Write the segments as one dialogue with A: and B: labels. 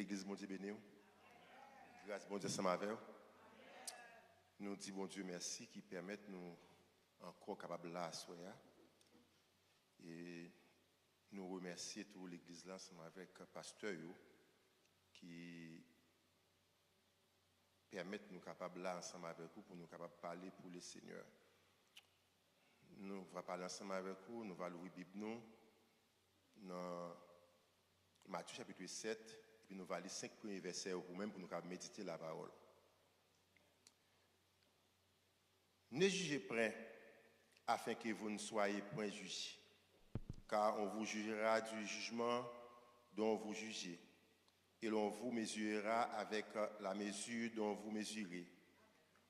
A: L'église, bon Dieu, béni. Grâce, bon Dieu, ça m'avait. Nous disons, bon Dieu, merci qui permettent nous encore capables là à soya. Et nous remercions toute l'église là, ensemble avec le pasteur qui permettent nous capables là ensemble avec vous pour nous capables de parler pour le Seigneur. Nous allons parler ensemble avec vous, nous allons ouvrir la Bible nous dans Matthieu chapitre 7. Puis nous allons lire 5 premiers versets pour même pour nous méditer la parole. Ne jugez point afin que vous ne soyez point jugés, car on vous jugera du jugement dont vous jugez, et l'on vous mesurera avec la mesure dont vous mesurez.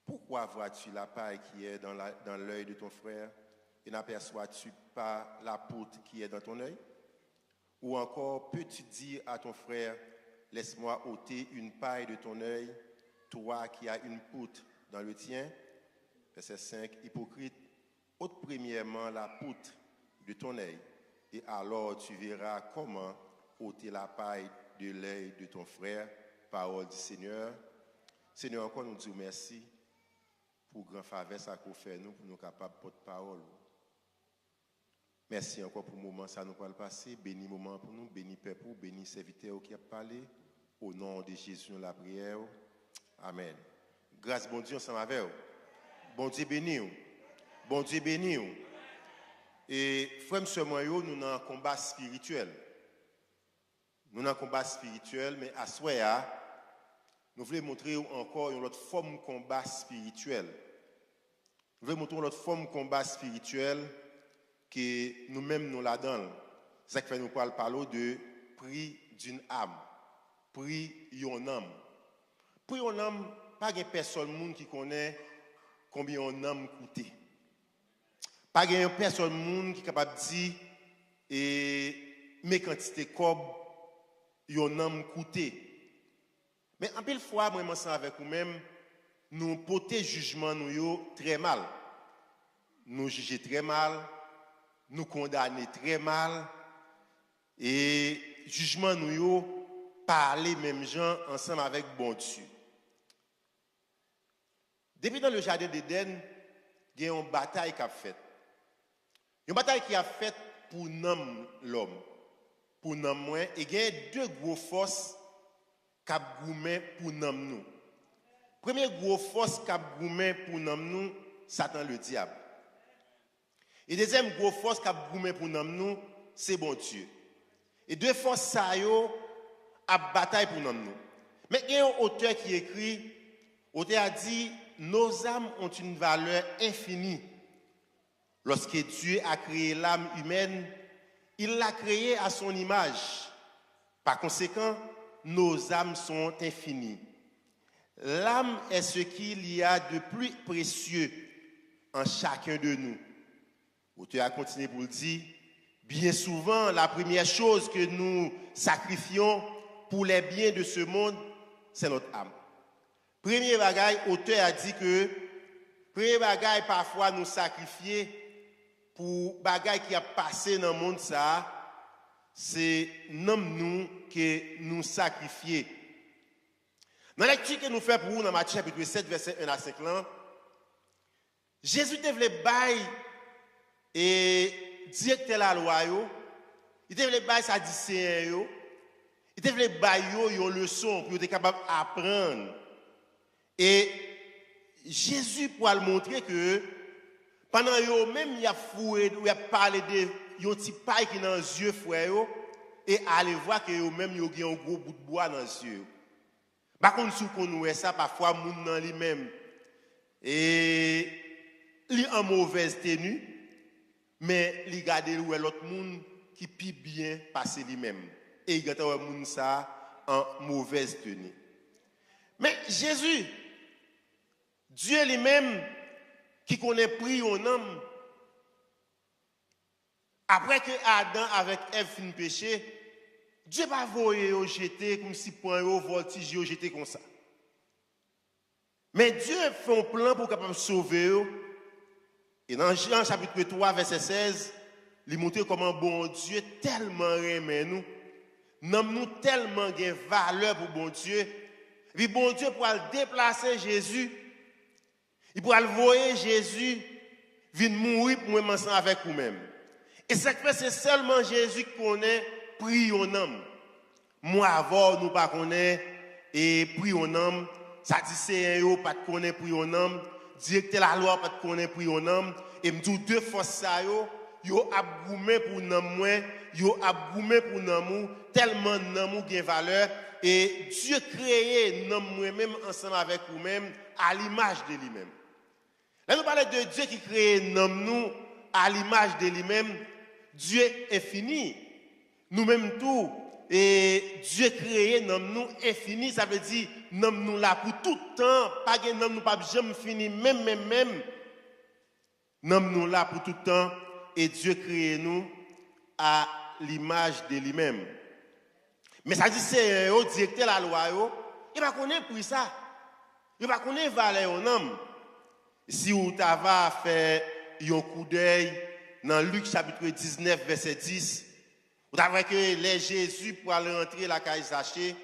A: Pourquoi vois-tu la paille qui est dans l'œil de ton frère et n'aperçois-tu pas la poutre qui est dans ton œil? Ou encore peux-tu dire à ton frère, laisse-moi ôter une paille de ton œil, toi qui as une poutre dans le tien? Verset 5, hypocrite, ôte premièrement la poutre de ton œil, et alors tu verras comment ôter la paille de l'œil de ton frère. Parole du Seigneur. Seigneur, encore nous disons merci pour grand faveur ça qu'on fait nous, pour nous capables de porter parole. Merci encore pour le moment ça nous va le passer. Béni moment pour nous, béni peuple, béni serviteur qui a parlé. Au nom de Jésus, nous la prière. Amen. Grâce bon Dieu ensemble avec vous. Bon Dieu béni. Bon Dieu béni. Et frère monsieur moi nous dans un combat spirituel. Nous dans un combat spirituel mais à soya nous voulons montrer encore une autre forme de combat spirituel. Nous voulons montrer une autre forme de combat spirituel que nous-mêmes nous la donnons. C'est ça qui fait nous parler de prix d'une âme. Prix d'une âme. Prix d'une âme, pas de personne qui connaît combien une âme coûte. Pas de personne qui est capable de dire mes quantités de cob une âme coûte. Mais en pile fois, moi, ensemble avec vous-même, nous portons jugement nous très mal. Nous jugeons très mal. Nous condamnons très mal et jugement nous parler même gens ensemble avec bon Dieu. Depuis dans le jardin d'Éden, il y a une bataille qui a fait. Une bataille qui a fait pour l'homme, pour nous et il y a deux grosses forces qui a goumé pour nous. Première grosse force qui a goumé pour nous, Satan le diable. Et deuxième grosse force qui a goumé pour nous, c'est bon Dieu. Et deux forces ça yo a bataille pour nous. Mais il y a un auteur qui écrit, l'auteur a dit nos âmes ont une valeur infinie. Lorsque Dieu a créé l'âme humaine, il l'a créée à son image. Par conséquent, nos âmes sont infinies. L'âme est ce qu'il y a de plus précieux en chacun de nous. L'auteur a continué pour le dire, bien souvent, la première chose que nous sacrifions pour les biens de ce monde, c'est notre âme. Premier bagaille, l'auteur a dit que, premier bagaille, parfois nous sacrifier pour bagaille qui a passé dans le monde, ça, c'est nous que nous sacrifier. Dans la lecture que nous faisons pour vous dans Matthieu chapitre 7, verset 1 à 5, Jésus devait bailler et directeur la loi, il devait bailler sa discipline, il devait bailler une leçon pour être capable d'apprendre. Et Jésus pour le montrer que pendant yo même il a foué, il a parlé de yon petit paille qui dans les yeux frère et aller voir que yo même yo gen un gros bout de bois dans les yeux. Par contre sou connait ça parfois moun nan li même et li en mauvaise tenue mais li garder l'autre moun qui pi bien passer lui même et il gata moun ça en mauvaise tenue. Mais Jésus Dieu lui-même qui connaît pris un homme après que Adam avec Ève fin péché, Dieu pas voyer au jeter comme si point au voltige au jeter comme ça. Mais Dieu fait un plan pour capable sauver eux. Et dans Jean chapitre 3 verset 16, il montre comment bon Dieu tellement aimé nous, nous tellement de valeur pour bon Dieu. Et puis bon Dieu pour déplacer Jésus, il pourra le voyer Jésus venir mourir pour moi ensemble avec vous-même. Et ça fait c'est seulement Jésus qui connaît prix au homme. Moi avant nous pas connaît et prix au homme, ça dit c'est yo pas connaît prix au homme, directeur la loi pas connaît prix au homme et me dit deux forces ça yo abgoumé pour nam moi, yo abgoumé pour namou, tellement namou gain valeur et Dieu créé nam moi-même ensemble avec vous-même à l'image de lui-même. Là nous parlons de Dieu qui crée nam nous à l'image de lui-même. Dieu est fini. Nous-mêmes tout et Dieu créé nam nous infini, ça veut dire nam nous là pour tout temps, pas que nam nous pas jamais fini même nam nous là pour tout temps. Et Dieu crée nous à l'image de lui-même. Mais ça dit c'est au directeur la loi, il va connaître pour ça. Il va connaître valeur en homme. Si vous avez fait un coup d'œil dans Luc chapitre 19 verset 10, vous avez que les Jésus pour aller rentrer la caille Zachée,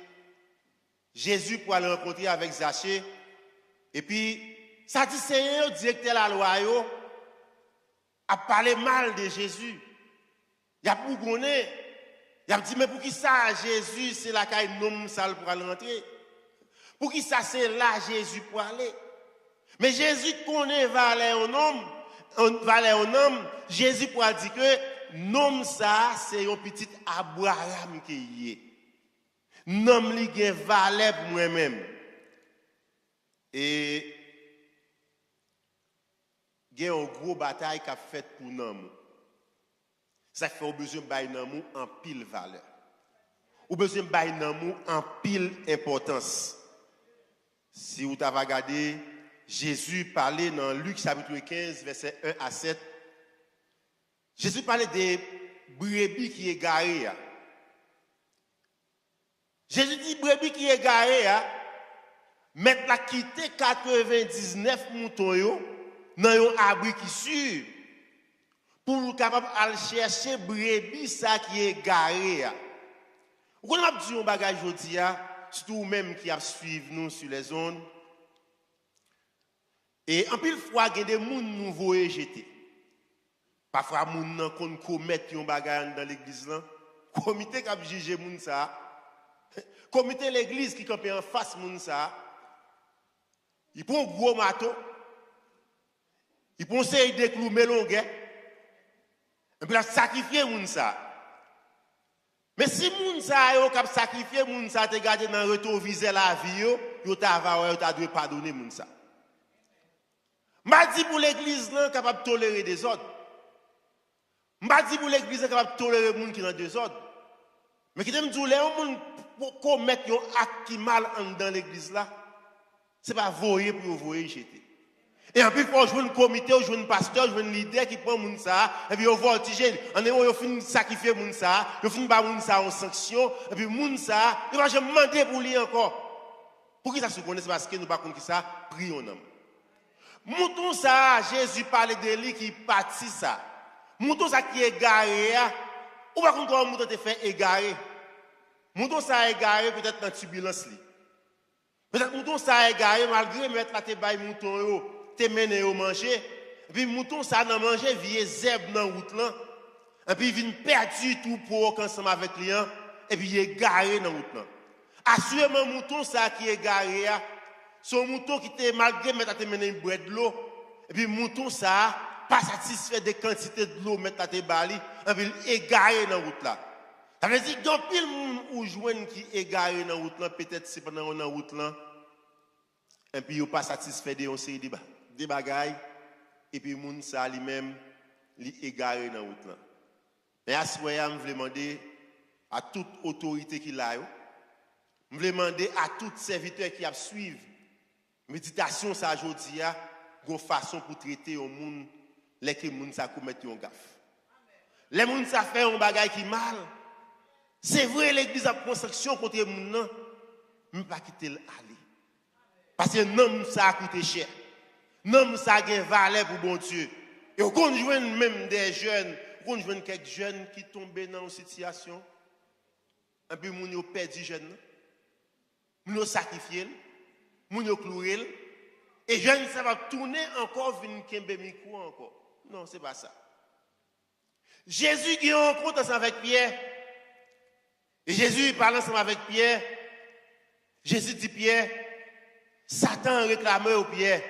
A: Jésus pour aller rencontrer avec Zachée, et puis ça dit c'est au directeur la loi a parlé mal de Jésus. Il a pour connaître. Il a dit mais pour qui ça Jésus c'est la caille nom sale pour aller rentrer. Pour qui ça c'est là Jésus pour aller. Mais Jésus connaît valeur en homme, Jésus pour dire que nom ça c'est un petit Abraham qui est. Nom li gen valeur pour moi-même. Et il y a une grosse bataille qui a fait pour nous. Ça fait besoin de nous en pile valeur. Ou besoin de nous en pile importance. Si vous avez regardé, Jésus parlait dans Luc chapitre 15, verset 1 à 7. Jésus parlait des brebis qui est garé. Jésus dit brebis qui est garé, mettre la quitter 99 moutons dans un abri qui sûr pour capable aller chercher brebis ça qui est garé. Vous connaissez dit un bagage aujourd'hui surtout même qui a suivre nous sur les zones. Et en pile fois il y a des gens nous voyer jeter. Parfois moun nan kon commettre un bagage dans l'église là, comité qui a jugé moun ça. Comité l'église qui campe en face moun ça. Il prend un gros marteau. Il prend des clous melongues. Et puis il sacrifier moun ça. Mais si moun ça yo k'ap sacrifier moun ça te garder dans rétroviseur la vie yo ta dû pardonner moun ça. M'a dit pour l'église là capable tolérer des ordres. M'a dit pour l'église là capable tolérer moun qui dans des ordres. Mais qui t'aime dire les moun pour commettre un acte qui mal dans l'église là, c'est pas voyer pour voyer jeter. Et en plus, il faut jouer un comité, jouer un pasteur, jouer un leader qui prend moun ça, et puis il voltige. En est, il finit sacrifier moun ça, il finit pas moun ça en sanction, et puis moun ça, il va jamais demander pour lui encore. Pour qui ça se connaît, c'est parce que nous pas connaître qui ça, prie en homme. Mouton ça, Jésus parlait de lui qui partit ça. Mouton ça qui est égaré, ou pas qu'on doit mouton te fait égaré. Mouton ça égaré peut-être dans turbulence li. Peut-être mouton ça égaré malgré mettre la te bail mouton yo, te mené au manger, et puis mouton ça n'a manger vieux zèbre dans route là. Et puis il vient perdu tout pour ensemble avec lui et puis il est garé dans route là. Assurément mouton ça qui est garé, son mouton qui te malgré mettre te mené une boîte de l'eau et puis mouton ça pas satisfait des quantités de l'eau mettre te bali et puis il est garé dans route là. Ça veut dire que pile monde ou joine qui est garé dans route là peut-être c'est pendant dans route là et puis il pas satisfait de série de bagailles et puis moun ça lui-même li égaré dans route là. Mais à ce moment-là, je veux demander à toute autorité qui l'a, je veux demander à tout serviteur qui a suivi méditation ça aujourd'hui a une façon pour traiter au monde les que moun ça commettre un gaffe. Les moun ça fait un bagage qui mal. C'est vrai l'église a construction contre moun nan, mais pas quitter aller. Parce que nom ça a coûté cher. Nom ça a gain valeur pour bon Dieu. Et on joindre même des jeunes, on joindre quelques jeunes qui tombent dans une situation Et puis, moun yo perdu jeune. Moun yo sacrifié. Moun yo cloué. Et jeune, ça va tourner encore, venir kembe micro encore. Non, c'est pas ça. Jésus qui rencontre ensemble avec Pierre. Et Jésus parle ensemble avec Pierre. Jésus dit Pierre, Satan réclamait au Pierre.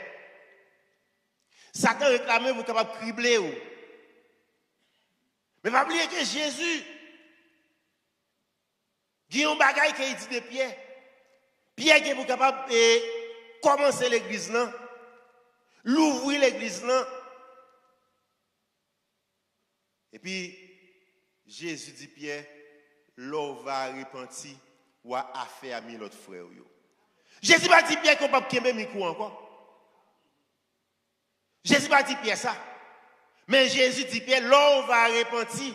A: Satan réclamait pour capable cribler. Mais pas oublier que Jésus, il y a un bagage qui dit de Pierre. Pierre qui est capable de commencer l'église là, l'ouvrir l'église là. Et puis, Jésus dit Pierre, l'eau va repentir ou a affaire à l'autre frère. Jésus va dire Pierre qu'on ne peut pas micro encore. Jésus va dire Pierre ça. Mais Jésus dit Pierre, l'eau va repentir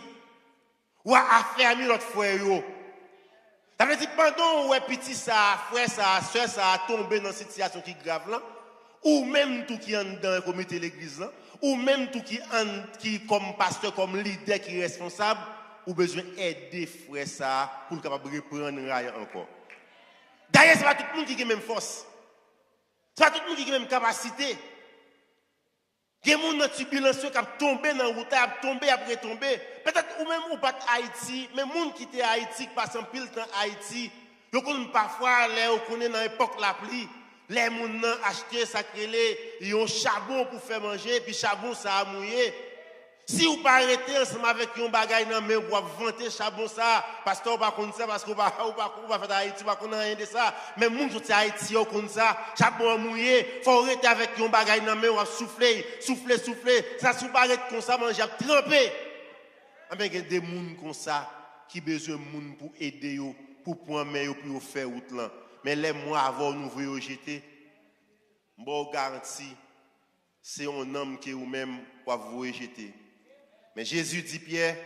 A: ou a affaire à l'autre frère. Ça veut dire pendant où petit ça, frère ça, soeur ça a tombé dans une situation qui est grave là, ou même tout qui est dans le comité de l'église là, ou même tout qui comme pasteur, comme leader qui est responsable, ou besoin d'aider frère ça pour le capable de reprendre rail encore. D'ailleurs, ce n'est pas tout le monde qui a la même force. Ce n'est pas tout le monde qui a la même capacité. Il y a des gens dans turbulence qui ont tombé dans la route, qui ont tombé après tomber. Peut-être ou même ou pas Haïti, mais les gens qui étaient Haïti, qui passent un pile temps Haïti, ils connaissent parfois, ils connaissent dans l'époque la pluie, les gens ont acheté ça, ils ont charbon pour faire manger, puis charbon ça a mouillé. Si vous pas arrêter ensemble avec un bagage dans main pour vanter charbon ça, parce que vous pas connaître ça, parce que vous pas faire Haïti, pas connaître rien de ça. Mais les gens qui Haïti, ils connaissent ça, charbon mouillé, faut arrêter avec un bagage dans main, on souffler, ça sous pas arrêter comme ça, manger tremper. Mais il y a des gens comme ça qui besoin de gens pour aider eux, pour prendre main pour faire route là. Mais les mois avant nous voyons jeter, bon garantie, c'est un homme qui ou même pour vous jeter. Mais Jésus dit Pierre,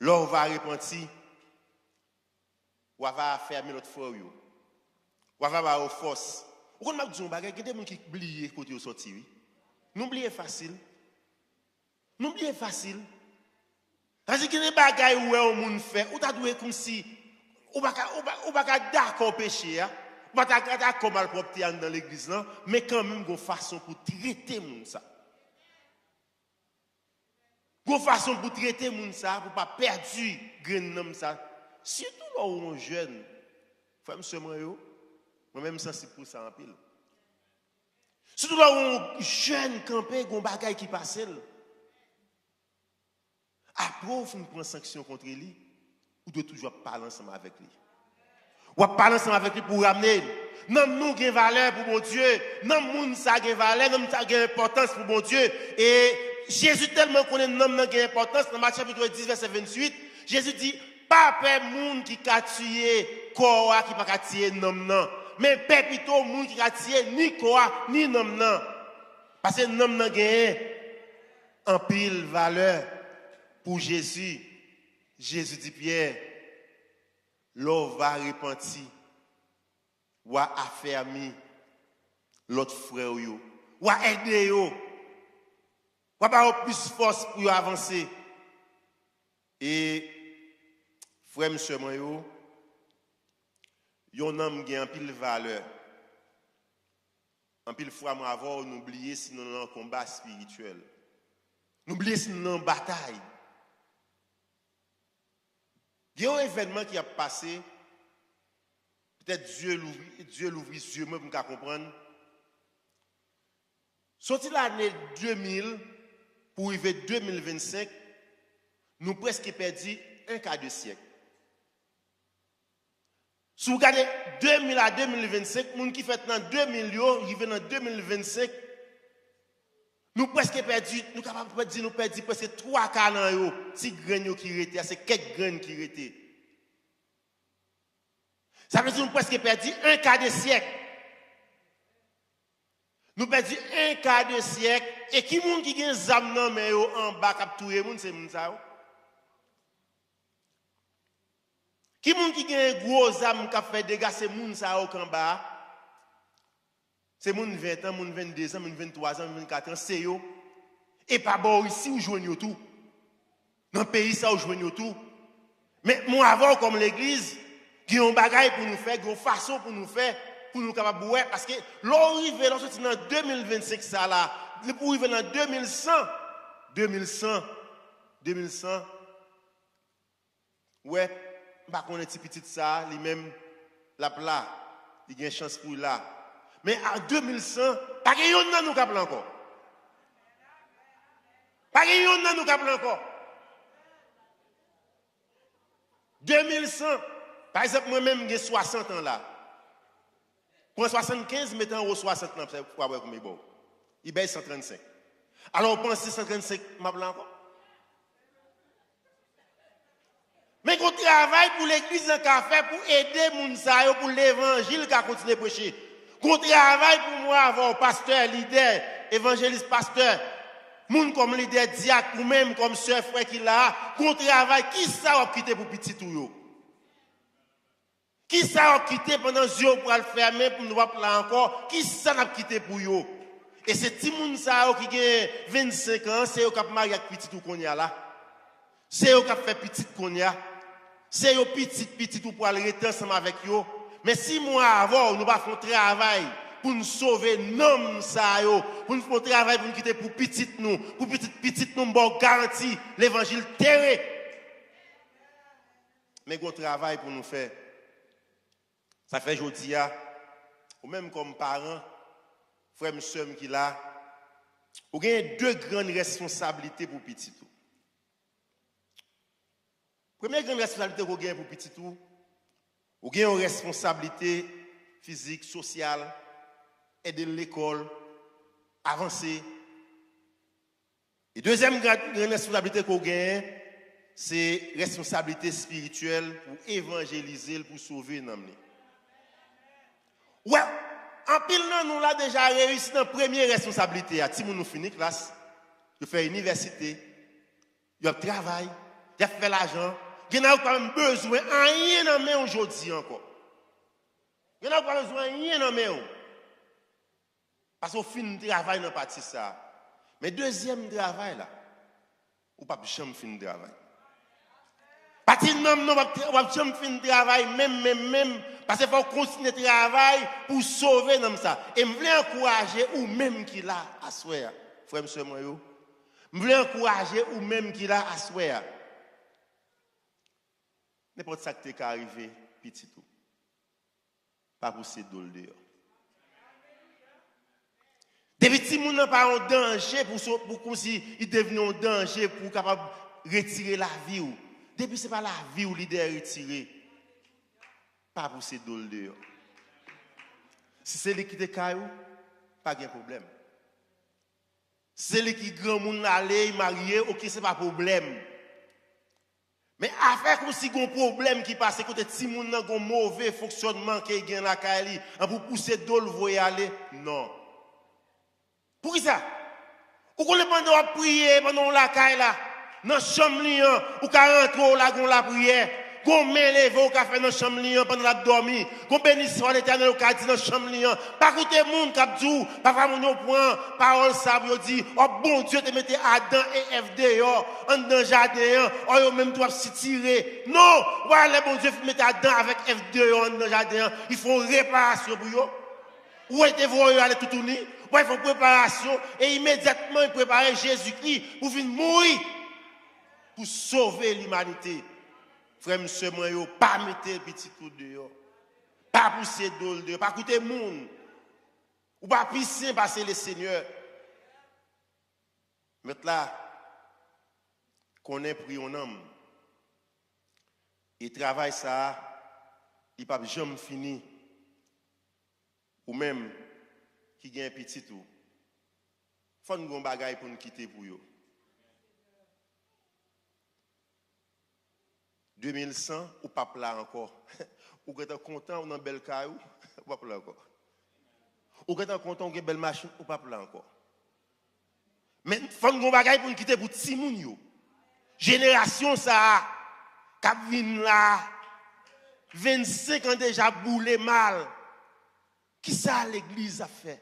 A: l'on va repentir, ou va fermer notre frère, ou va avoir force. Vous connaissez des gens qui ont oublié côté sorti. N'oubliez facile. N'oubliez facile. Parce que les bagages où on monde fait, ou t'as doué comme si ou pas d'accord péché, ou pas d'accord malpropreté dans l'église là, mais quand même une façon pour traiter monde ça. Une façon pour traiter moun ça pour pas perdre grain ça. Surtout là où on jeune. Frère moi même sensible pour ça en pile. Surtout là où on jeune campé gon bagaille qui passe. Après on prend sanction contre lui, ou doit toujours parler ensemble avec lui. Ou parler ensemble avec lui pour ramener. Non nous gain valeur pour mon Dieu, non moun ça gain valeur, non ça gain importance pour mon Dieu et Jésus tellement connaît l'homme n'a gain importance dans Matthieu chapitre 10 verset 28, Jésus dit pas peur monde qui a tué corps qui pas tuer l'homme non, mais peur plutôt monde qui a tué ni corps ni l'homme non. Parce que l'homme n'a gain en pile valeur pour Jésus. Jésus dit Pierre, l'eau va repentir ou affermir l'autre frère yo, ou aider yo. Ou avoir plus force pour avancer. Et frère monsieur moi yo, yon homme qui a un pile valeur. En pile fois moi avant on oublier si nous dans un combat spirituel. N'oublier si nous dans une bataille. Il y a un événement qui a passé. Peut-être Dieu l'ouvre les yeux pour comprendre. Sorti l'année 2000 pour arriver 2025, nous presque perdu un quart de siècle. Si vous regardez 2000 à 2025, les gens qui fait dans 2000, arrivé dans 2025, nous presque perdu, nous capables de dire nous perdu presque 3 quarts d'an, si graines qui étaient, c'est quelques graines qui étaient. Ça veut dire que nous presque perdu un quart de siècle. Nous perdons un quart de siècle et qui moun qui gen zam nan men yo en bas k'ap touye moun c'est moun ça yo. Qui moun qui gen gros zam k'ap fait dégâts c'est moun ça yo en bas. C'est moun 20 ans, moun 22 ans, moun 23 ans, moun 24 ans, c'est yo. Et pas bon ici ou joignent tout. Dans le pays ça ou joignent tout. Mais moi avant comme l'église, qui ont bagaille pour nous faire, qui ont façon pour nous faire, pour nous capables de parce que l'arrivée dans 2025 ça là, pour arriver dans 2100, ouais, pas qu'on est petit ça, lui-même la plat, il y a une chance pour là. Mais en 2100, pas que yon nan nous capable encore. Pas que yon nan nous capable encore. 2100, par exemple, moi-même, j'ai 60 ans là. Pour 75, mettons au 60 ans, pour avoir comme bon. Il baisse 135. Alors, on pense 135, m'a blanc encore. Mais qu'on travaille pour l'église en café pour aider moun sa pour l'évangile qui a continué à prêcher. Qu'on travaille pour moi avoir pasteur, leader, évangéliste, pasteur, moun comme leader, diacre ou même comme sœur, frère qui l'a, qu'on travaille, qui ça va quitter pour petit tout yo? Qui ça va quitter pendant yeux pour le fermer pour nous voir là encore? Qui ça va quitter pour yo? Et c'est ti moun sa qui a 25 ans, c'est eux qui a marié avec petit tout qu'on y a là. C'est eux qui a fait petit qu'on y a. C'est eux petit tout pour aller rester ensemble avec eux. Mais 6 mois avant, nous allons faire un travail pour nous sauver nom ça yo, pour nous faire un travail pour nous quitter pour petit nous, nous bon garantie l'évangile terré. Mais gros travail pour nous faire. Ça fait aujourd'hui ou même comme parents, frères et sœurs qui là, vous avez 2 grandes responsabilités pour petit tout. Première grande responsabilité que vous avez pour petit tout, vous avez une responsabilité physique, sociale, aider l'école, avancer. Et deuxième grande responsabilité que vous avez, c'est responsabilité spirituelle pour évangéliser, pour sauver les âmes. Ouais, en pile, nous l'avons déjà réussi dans la première responsabilité. Si nous finissons la classe, nous faisons l'université, nous travaillons, nous faisons l'argent. Il y a quand même besoin de rien dans main aujourd'hui encore. Il y a pas besoin de rien dans main. Parce qu'au fin de travail dans partie ça. Mais deuxième travail là, ou pas jamais fin de travail. Partie non pas jamais fin de travail même parce qu'il faut continuer le travail pour sauver comme ça. Et je veux encourager ou même qui là à souhait. Frère monsieur moi yo. Je veux encourager ou même qui là à souhait. N'importe ça qui est arrivé, petit tout. Pas pousser d'eau dehors. Depuis si moun n'a pas en danger pour comme si il devenait en danger pour capable retirer la vie ou. Depuis c'est pas la vie ou l'idée retirer. Pas pousser d'eau dehors. Si c'est lui qui te caillou, pas de problème. Si c'est lui qui grand moun aller marié, OK, c'est pas problème. Mais affaire comme si un problème qui passe côté ti moun nan gon mauvais fonctionnement qui gen la kali, pour pousser d'ol voyer aller, non. Pour qui ça? Ou qu'on pendant prier pendant la kali là, dans chambre li ou ka rentrer là gon la prière, gon main levé ou ka faire dans chambre li pendant la dormir, gon bénisse l'Éternel ou ka dit dans chambre li, pas côté moun k'ap dou, pas moun yo prend parole ça yo dit, oh bon Dieu te mette Adam et Ève dehors, en dans jardin, oh yo même doivent s'y tirer. Non, voilà bon Dieu mette Adam avec Ève dehors dans jardin, il faut réparation pour yo. Où était vous aller tout tourner? Il faut préparation et immédiatement il préparer Jésus-Christ pour venir mourir pour sauver l'humanité. Frère, monsieur, moi, pas mettre petit coup dehors. Pas pousser d'eau dehors. Pas écouter monde. Ou pas pisser passer le Seigneur. Maintenant, qu'on ait pris un homme. Et travail ça, il ne peut jamais finir. Ou même, qui gagne un petit tout. Il faut nous bagaille pour nous quitter pour eux. 2100, ou pas là encore. Ou que tu es content, ou dans belle caillou, ou pas là encore. Ou que tu es content, ou une belle machine, ou pas là encore. Mais il faut nous bagaille pour nous quitter pour ti moun yo. Génération ça, cap vin là, 25 ans déjà boulé mal. Qui ça l'église a fait?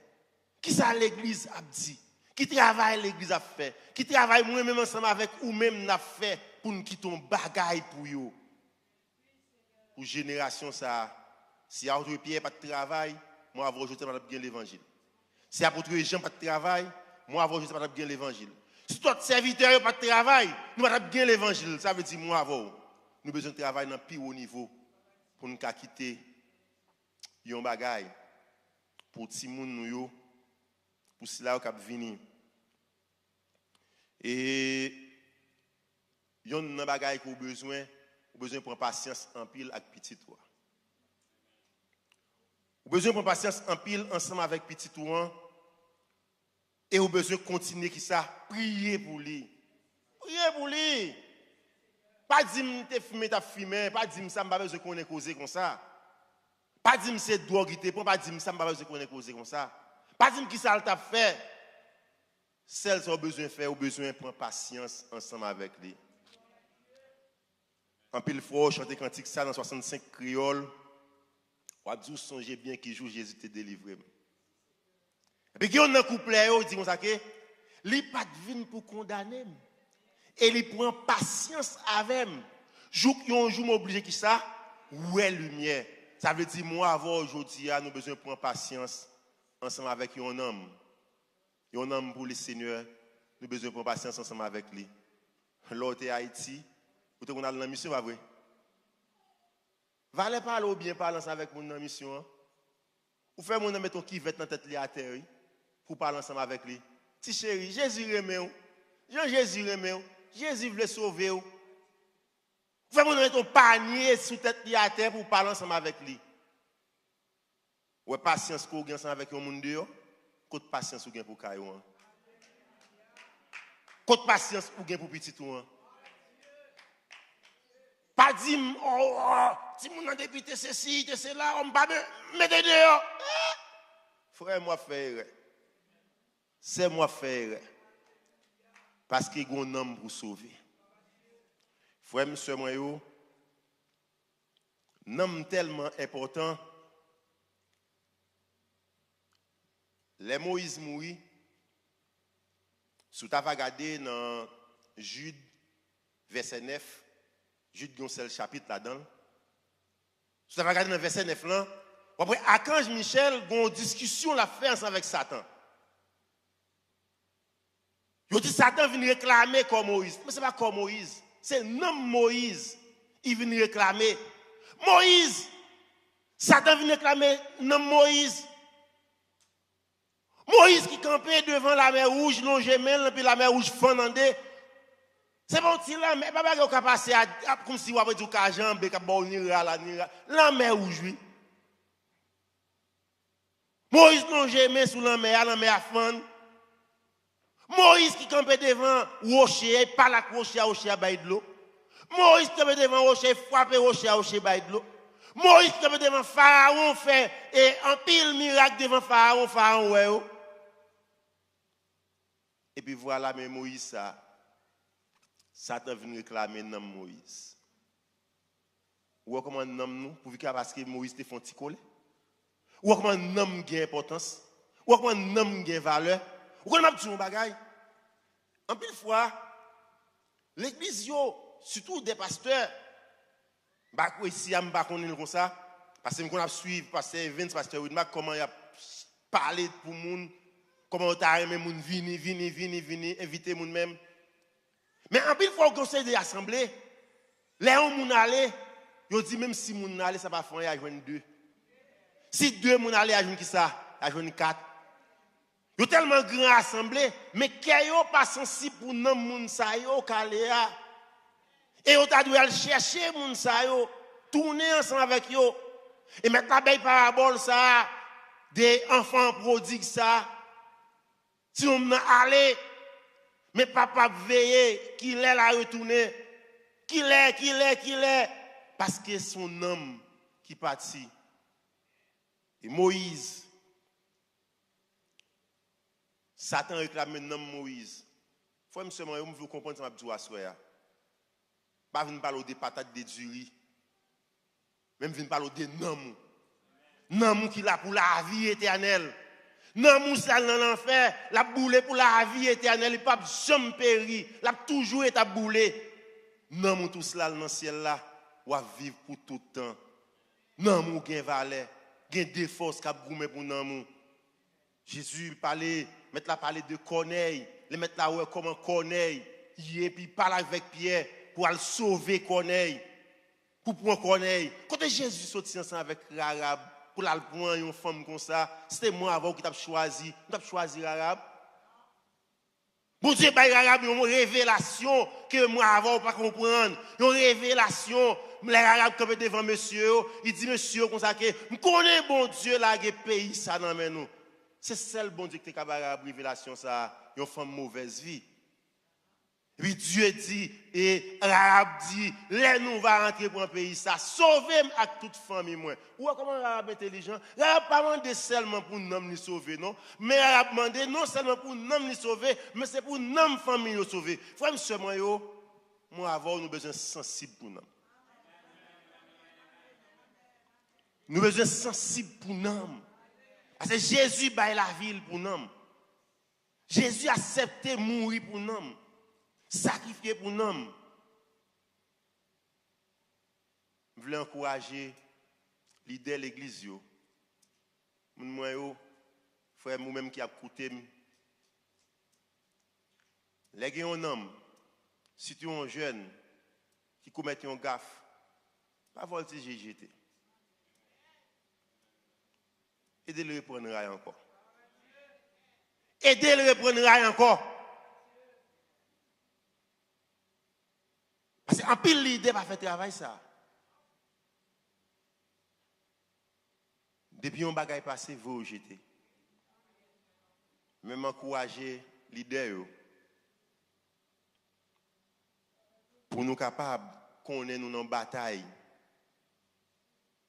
A: Qui ça l'église a dit? Qui travaille l'église a fait? Qui travaille moi-même ensemble avec ou même n'a fait pour nous quitter un bagaille pour yo? pour génération ça, si apôtre Pierre pas de travail, moi avant je pas bien l'évangile. Si apôtre Jean pas de travail, moi avant je pas bien l'évangile. Si tout serviteur pas de travail, nous pas bien l'évangile. Ça veut dire moi avant nous besoin de travailler dans le plus haut niveau pour nous quitter yon bagay pour ti moun nou yo pour cela qui venir. Et yon nan bagay qu'on besoin prendre patience en pile avec petit toi. Ou besoin prendre patience en pile ensemble avec petit toi et ou besoin continuer qui ça prier pour lui. Prier pour lui. Pas dire m'te fumé t'a fumé, pas dire ça m'pa besoin qu'on ait causé comme ça. Pas dire c'est drogue te prend, pas dire ça m'pa besoin qu'on ait causé comme ça. Pas dire qui ça t'a fait. Celles qui ont besoin de faire, ou besoin de prendre patience ensemble avec lui. En pile fois, chanter cantique ça dans 65 créoles. Ou dit songez bien qui joue Jésus te délivré. Et puis on a couplet il dit comme ça que li pas vinn pour condamner et il prend patience avec moi. Jour m'oblige qui ça ouais lumière. Ça veut dire moi avant aujourd'hui nous besoin de prendre patience ensemble avec un homme. Un homme pour le Seigneur, nous besoin de prendre patience ensemble avec lui. L'autre est Haïti, ou te qu'on a dans la mission pas vrai. Valait parler ou bien parler ensemble avec mon dans mission. Ou faire mon mettre qui vête dans tête li à terre pour parler ensemble avec lui. Ti chéri, Jésus remet ou. Jésus remet ou. Jésus veut sauver ou. Faire mon mettre un panier sous tête li à terre pour parler ensemble avec lui. Ouais patience qu'on gagne ensemble avec un monde dehors. Côte patience ou gain pour caillou. Côte patience ou gain pour petit tout. Pas dire si mon député ceci, c'est là, on va mettre dehors. Frère moi faire. C'est moi faire. Parce qu'il y a un homme pour sauver. Frère monsieur moi yo, homme tellement important. Les Moïse mourit, si tu as regardé dans Jude, verset 9, Jude, il y a un seul chapitre là-dedans. Si tu as regardé dans verset 9, là, après, Archange Michel, il y a une discussion la fait avec Satan. Il dit Satan vient réclamer comme Moïse. Mais ce n'est pas comme Moïse. C'est non Moïse. Il vient réclamer. Moïse. Satan vient réclamer non Moïse. Moïse qui campait devant la mer rouge, non gemelle, puis la mer rouge fondée. C'est bon, si la mer, pas qu'on passer comme si on avait du cajambe, qu'on bon la mer rouge, oui. Moïse non gemelle sous la mer fond. Moïse qui campait devant rocher, pas la rocher à bail de l'eau. Moïse qui campait devant rocher, frapper rocher bail de l'eau. Moïse qui campait devant Pharaon, fait et un pile miracle devant Pharaon, ouais. Et puis voilà, mais Moïse, ça, Satan vient réclamer nom Moïse. Ou comment nom nous, pour parce que Moïse te font ticoler. Ou comment nom gagne importance. Ou comment nom gagne valeur. Ou comment tu un bagay. En pile fois, l'église, surtout des pasteurs, bah ici, je ne sais pas comme ça, parce que je vais suivre, pasteur Vince, pasteur Widmark, comment il a parlé pour les gens. Comment tu as aimé les gens venir, inviter les gens même. Mais en pile fois au conseil de l'assemblée, les gens aller, ils disent même si les gens aller, ça va faire à joindre 2. Si 2 gens aller, à joindre qui ça? À joindre 4. Ils ont tellement grand assemblée, mais qu'ils n'ont pas sensible pour les gens ça yo calé. Et ils ont dû chercher les gens ça yo, tourner ensemble avec eux. Et maintenant, la parabole ça, des enfants prodigues ça. Si on allait, mais papa veiller, qu'il est là retourner, qu'il est, parce que son homme qui partit. Et Moïse, Satan réclame le nom Moïse. Faut me seulement vous comprendre ce que je dis à pas venir parler des patates de duri. Même venir parler des noms. Noms qui là pour la vie éternelle. Non, moussa dans l'enfer, la boule pour la vie éternelle, il pas jamais péri, la toujours été boulé. Non, tout cela dans le ciel là, ou à vivre pour tout le temps nan mou gen valeur, gen des forces k'ap goumé pour nan mou. Jésus parlait, mettre la parler de Corneille, les mettre là ouais comment Corneille, et puis parle avec Pierre pour aller sauver Corneille, pour prendre Corneille. Quand Jésus sorti ensemble avec l'arabe pour aller prendre une femme comme ça, c'était moi avant qui t'a choisi, t'a choisi l'arabe. Bon Dieu, bah l'arabe une révélation que moi avant pas comprendre, une révélation. Les arabes comme devant monsieur, il dit monsieur comme ça que me connais bon Dieu là que pays ça dans nous. C'est seul bon Dieu qui est capable de révélation ça, une femme mauvaise vie. Et puis Dieu dit, et l'arabe dit, les nous va rentrer pour un pays ça, sauver avec toute famille moi. Ou comment l'arabe intelligent? L'arabe pas demandé seulement pour nous nous sauver non, mais l'arabe demandé non seulement pour nous nous sauver, mais c'est pour nous famille nous sauver. Frère monsieur moi avant nous besoin sensible pour nous. Nous besoin sensible pour nous. Parce que Jésus baille la ville pour nous. Jésus a accepté mourir pour nous. Sacrifier pour nous. Je voulais encourager l'idée de l'église. Moi, frère, moi-même qui a écouté. Les un homme, si tu es un jeune qui commet un gaffe, pas voltiger jeter. Aidez-le à reprendre rail encore. Aidez-le à reprendre rail encore. Parce qu'en pile l'idée va faire travail ça. Depuis un bagage passé, vous jeter. Même encourager l'idée pour nous capables qu'on est nous dans bataille.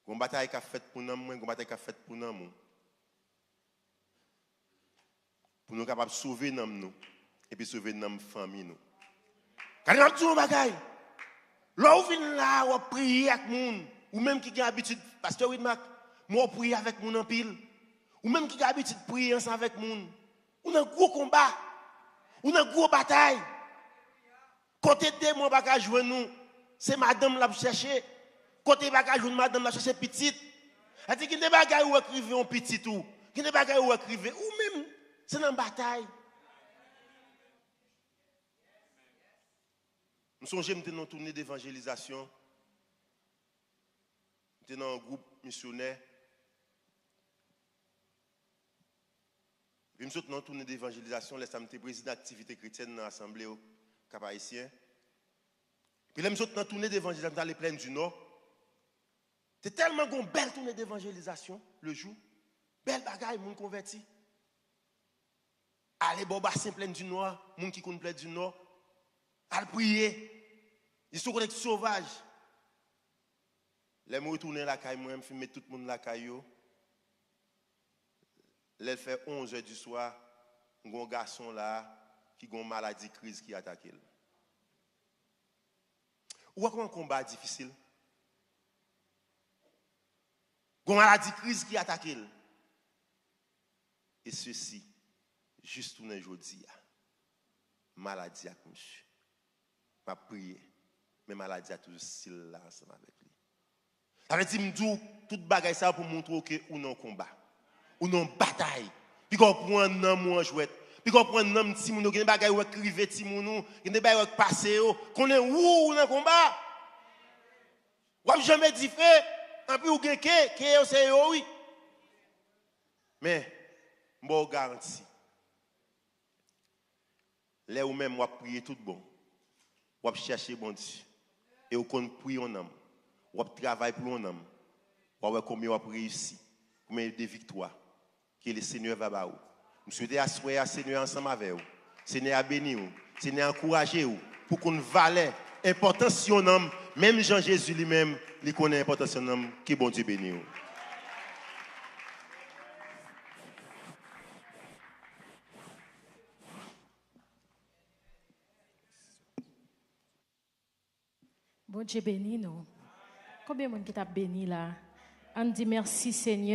A: Une bataille qui a fait pour nous, une bataille qui a fait pour nous. Pour nous capables de sauver nous et puis sauver notre famille nous. Quand on dit un bagage, là où vient là on prier avec moun ou même qui a l'habitude pasteur Widmak, moi prier avec moun en pile ou même qui a l'habitude de prier ensemble avec moun. On a un gros combat. On a une grosse bataille. Côté de mon bagage jouer nous, c'est madame l'a chercher. Côté bagage jouer madame l'a chercher petite. Elle dit qu'il y a des bagages où écrivez un petit tout. Il y a des bagages où écrivez ou même c'est dans la bataille. Nous sommes dans une tournée d'évangélisation. Nous sommes dans un groupe missionnaire. Nous sommes dans une tournée d'évangélisation. Nous sommes président d'activité chrétienne dans l'Assemblée cap-haïtien. Puis nous sommes dans une tournée d'évangélisation dans les plaines du Nord. C'est tellement une belle tournée d'évangélisation le jour. Belle bagaille, moun converti. Allez, bon bassin plein du Nord, moun qui connaît plein du Nord. Allez prier. Ils sont connectés sauvages. Les mots retourner la caille, moi, je mettre tout le monde la caille. Elle fait 11 h du soir, un garçon là qui a une maladie crise qui attaque. Ou comment un combat difficile? Une maladie crise qui attaque. Et ceci, juste tout aujourd'hui, maladie à monsieur. Je prie, mais maladie a toujours style là ensemble avec lui. Ça veut dire que tout bagaille ça pour montrer que ou non combat, ou non bataille. Puis qu'on prend un homme ou un jouet, puis qu'on prend un homme petit moun, des bagaille ou écriver petit moun, des bagaille ou passer qu'on est ou dans combat. Ou jamais dit fait, en plus ou quelqu'un que c'est oui. Mais bon garantie. Là où même on prier tout bon. On chercher bon Dieu. Et on prie en homme. On travaille pour un homme. On voir combien on réussi. Combien de victoires que le Seigneur va ba ou. Nous souhaitons assurer à Seigneur ensemble avec vous. Seigneur a béni vous. Seigneur a encouragé vous pour qu'on valait importance sur un homme. Même Jean-Jésus lui-même, il connaît l'importance sur un homme qui bon Dieu béni vous.
B: Bon Dieu béni nous. Combien de monde qui t'a béni là? On dit merci Seigneur.